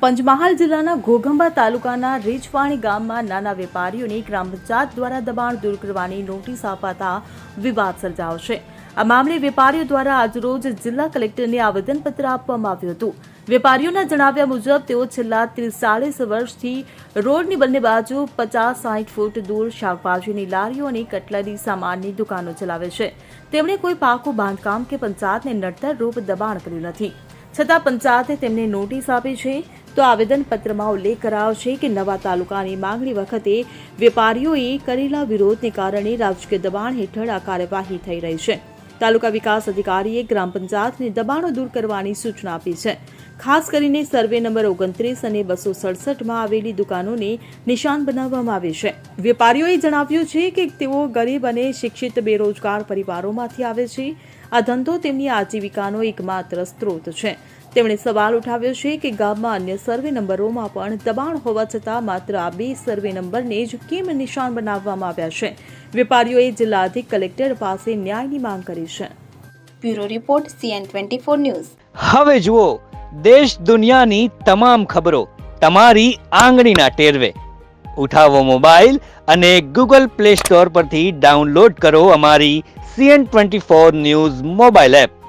પંચમહાલ જિલ્લાના ઘોઘંબા તાલુકાના રીછવાણી ગામમાં નાના વેપારીઓને ગ્રામ પંચાયત દ્વારા દબાણ દૂર કરવાની નોટિસ અપાતા વિવાદ સર્જાયો છે। આ મામલે વેપારીઓ દ્વારા આજરોજ જિલ્લા કલેક્ટરને આવેદનપત્ર આપવામાં આવ્યું હતું। વેપારીઓના જણાવ્યા મુજબ તેઓ છેલ્લા 30-40 વર્ષથી રોડની બંને બાજુ 50-60 ફૂટ દૂર શાકભાજીની લારીઓ અને કટલરી સામાનની દુકાનો ચલાવે છે। તેમણે કોઈ પાકું બાંધકામ કે પંચાયતને નડતર રૂપ દબાણ કર્યું નથી, છતાં પંચાયતે તેમને નોટિસ આપી છે। તો આવેદનપત્રમાં ઉલ્લેખ કરાયો છે કે નવા તાલુકાની માંગણી વખતે વેપારીઓએ કરેલા વિરોધને કારણે રાજકીય દબાણ હેઠળ આ કાર્યવાહી થઈ રહી છે। તાલુકા વિકાસ અધિકારીએ ગ્રામ પંચાયતને દબાણો દૂર કરવાની સૂચના આપી છે। ખાસ કરીને સર્વે નંબર 29 અને 267માં આવેલી દુકાનોને નિશાન બનાવવામાં આવે છે। વેપારીઓએ જણાવ્યું છે કે તેઓ ગરીબ અને શિક્ષિત બેરોજગાર પરિવારોમાંથી આવે છે। આ ધંધો તેમની આજીવિકાનો એકમાત્ર સ્ત્રોત છે। તેમણે સવાલ ઉઠાવ્યો છે કે ગામમાં અન્ય સર્વે નંબરોમાં પણ દબાણ હોવા છતાં માત્ર આ 2 સર્વે નંબરને જ કેમ નિશાન બનાવવામાં આવ્યા છે। વેપારીઓએ જિલ્લા અધિક કલેક્ટર પાસે ન્યાયની માંગ કરી છે। Bureau report CN24 news. હવે જુઓ દેશ દુનિયાની તમામ ખબરો તમારી આંગળીના ટેરવે। ઉઠાવો મોબાઈલ અને Google Play Store પરથી ડાઉનલોડ કરો અમારી CN24 ન્યૂઝ મોબાઈલ એપ।